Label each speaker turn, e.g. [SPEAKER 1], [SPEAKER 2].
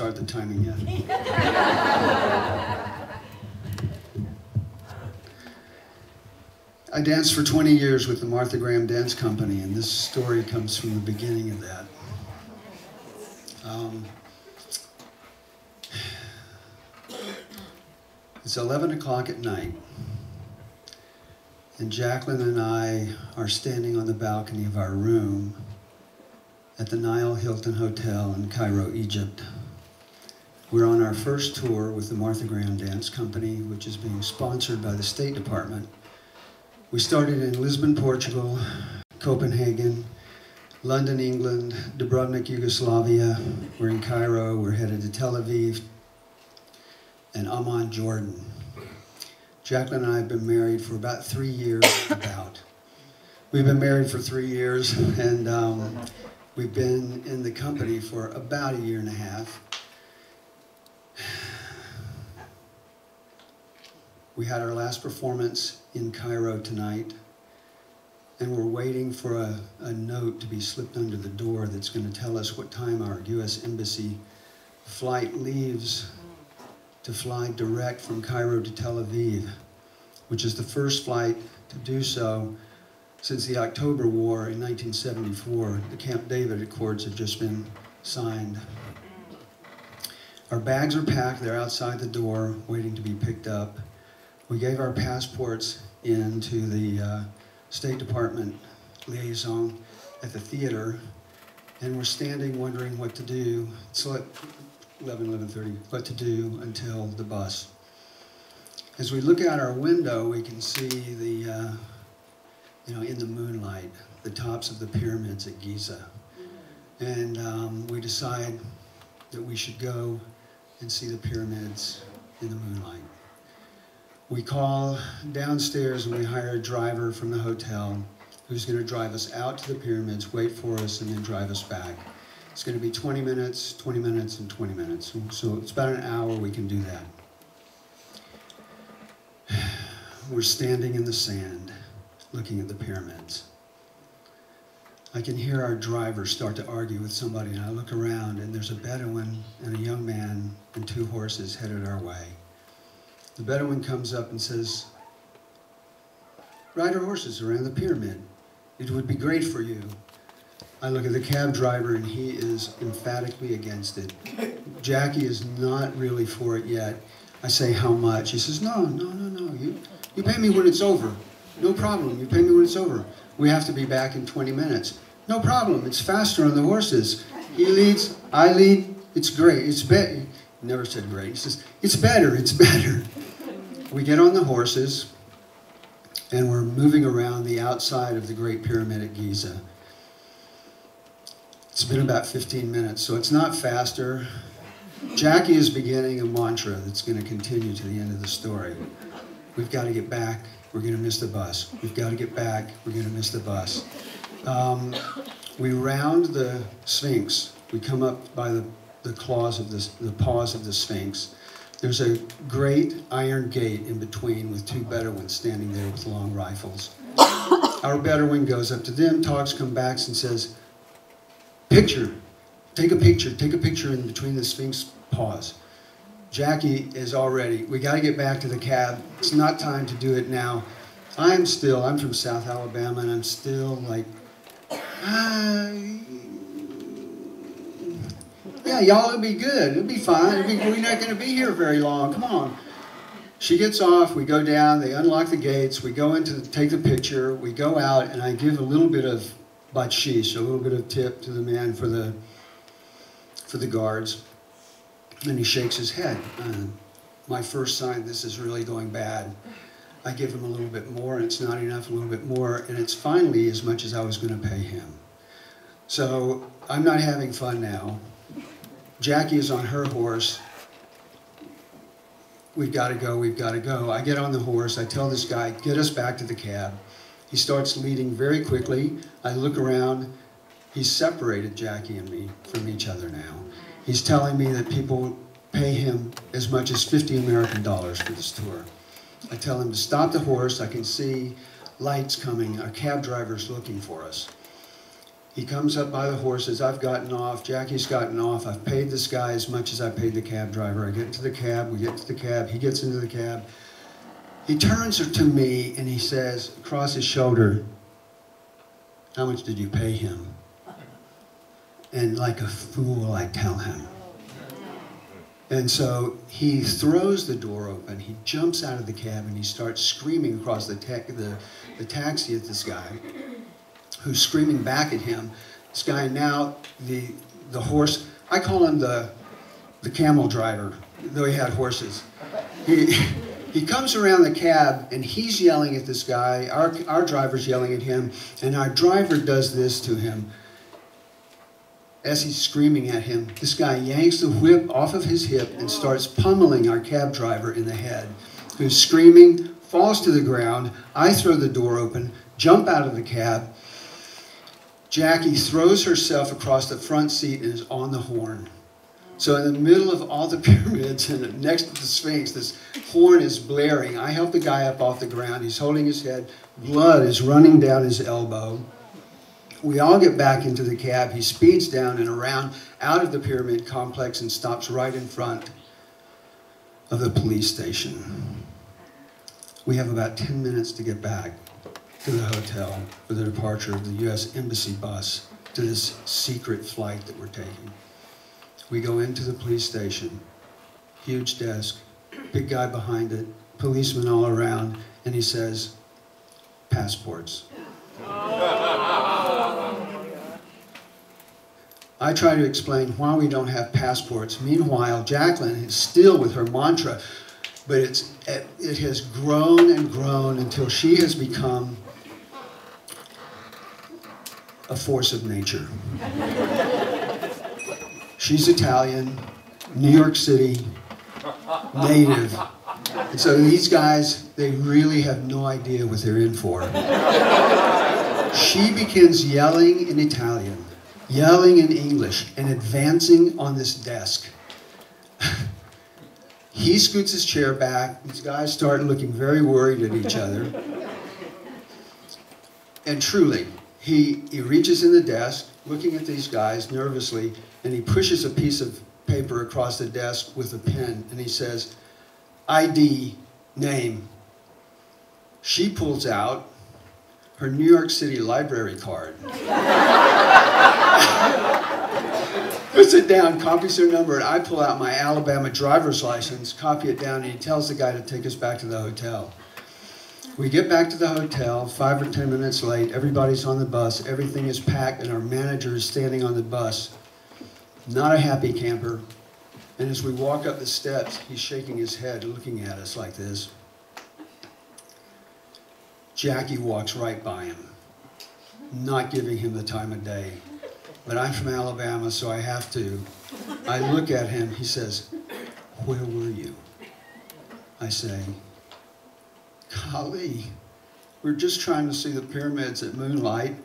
[SPEAKER 1] start the timing yet. I danced for 20 years with the Martha Graham Dance Company, and this story comes from the beginning of that. It's 11 o'clock at night, and Jacqueline and I are standing on the balcony of our room at the Nile Hilton Hotel in Cairo, Egypt. We're on our first tour with the Martha Graham Dance Company, which is being sponsored by the State Department. We started in Lisbon, Portugal, Copenhagen, London, England, Dubrovnik, Yugoslavia. We're in Cairo, we're headed to Tel Aviv, and Amman, Jordan. Jacqueline and I have been married for about 3 years, We've been married for 3 years, and we've been in the company for about 1.5 years. We had our last performance in Cairo tonight, and we're waiting for a note to be slipped under the door that's going to tell us what time our U.S. Embassy flight leaves to fly direct from Cairo to Tel Aviv, which is the first flight to do so since the October War in 1974. The Camp David Accords have just been signed. Our bags are packed, they're outside the door waiting to be picked up. We gave our passports in to the State Department liaison at the theater, and we're standing wondering what to do. It's like 11:30, what to do until the bus. As we look out our window, we can see the, in the moonlight, the tops of the pyramids at Giza. And we decide that we should go and see the pyramids in the moonlight. We call downstairs and we hire a driver from the hotel who's going to drive us out to the pyramids, wait for us, and then drive us back. It's going to be 20 minutes, 20 minutes, and 20 minutes. So it's about an hour we can do that. We're standing in the sand, looking at the pyramids. I can hear our driver start to argue with somebody, and I look around, and there's a Bedouin and a young man and 2 horses headed our way. The Bedouin comes up and says, "Ride our horses around the pyramid. It would be great for you." I look at the cab driver, and he is emphatically against it. Jackie is not really for it yet. I say, "How much?" He says, No. You pay me when it's over. No problem. You pay me when it's over. We have to be back in 20 minutes. No problem. It's faster on the horses. He leads, I lead. It's great. It's better. He never said great. He says, "It's better. It's better." We get on the horses, and we're moving around the outside of the Great Pyramid at Giza. It's been about 15 minutes, so it's not faster. Jackie is beginning a mantra that's going to continue to the end of the story. We've got to get back. We're going to miss the bus. We've got to get back. We're going to miss the bus. We round the Sphinx. We come up by the paws of the Sphinx. There's a great iron gate in between with 2 Bedouins standing there with long rifles. Our Bedouin goes up to them, talks, comes back and says, "Picture, take a picture in between the Sphinx paws." Jackie is already, we got to get back to the cab. It's not time to do it now. I'm from South Alabama, and I'm still like, yeah, y'all, it'll be good. It'll be fine. We're not going to be here very long. Come on. She gets off. We go down. They unlock the gates. We go in to take the picture. We go out, and I give a little bit of bakshish, a little bit of tip to the man for the guards. And he shakes his head. My first sign, this is really going bad. I give him a little bit more, and it's not enough, a little bit more, and it's finally as much as I was going to pay him. So I'm not having fun now. Jackie is on her horse. We've got to go, we've got to go. I get on the horse. I tell this guy, "Get us back to the cab." He starts leading very quickly. I look around. He's separated Jackie and me from each other now. He's telling me that people pay him as much as $50 American for this tour. I tell him to stop the horse. I can see lights coming. Our cab driver's looking for us. He comes up by the horses. I've gotten off. Jackie's gotten off. I've paid this guy as much as I paid the cab driver. I get into the cab. We get to the cab. He gets into the cab. He turns to me and he says, across his shoulder, "How much did you pay him?" And like a fool, I tell him. And so he throws the door open. He jumps out of the cab and he starts screaming across the taxi at this guy, who's screaming back at him. This guy now, the horse, I call him the camel driver, though he had horses. He comes around the cab and he's yelling at this guy. Our driver's yelling at him, and our driver does this to him. As he's screaming at him, this guy yanks the whip off of his hip and starts pummeling our cab driver in the head, who's screaming, falls to the ground. I throw the door open, jump out of the cab. Jackie throws herself across the front seat and is on the horn. So in the middle of all the pyramids and next to the Sphinx, this horn is blaring. I help the guy up off the ground. He's holding his head. Blood is running down his elbow. We all get back into the cab. He speeds down and around out of the pyramid complex and stops right in front of the police station. We have about 10 minutes to get back to the hotel for the departure of the U.S. Embassy bus to this secret flight that we're taking. We go into the police station, huge desk, big guy behind it, policemen all around, and he says, "Passports." I try to explain why we don't have passports. Meanwhile, Jacqueline is still with her mantra, but it has grown and grown until she has become a force of nature. She's Italian, New York City, native. And so these guys, they really have no idea what they're in for. She begins yelling in Italian, yelling in English, and advancing on this desk. He scoots his chair back. These guys start looking very worried at each other. And truly, he reaches in the desk, looking at these guys nervously, and he pushes a piece of paper across the desk with a pen, and he says, "ID, name." She pulls out her New York City library card. Puts it down, copies her number, and I pull out my Alabama driver's license, copy it down, and he tells the guy to take us back to the hotel. We get back to the hotel, 5 or 10 minutes late, everybody's on the bus, everything is packed, and our manager is standing on the bus. Not a happy camper. And as we walk up the steps, he's shaking his head, looking at us like this. Jackie walks right by him, not giving him the time of day. But I'm from Alabama, so I have to. I look at him, he says, "Where were you?" I say, "Golly, we're just trying to see the pyramids at Moonlight."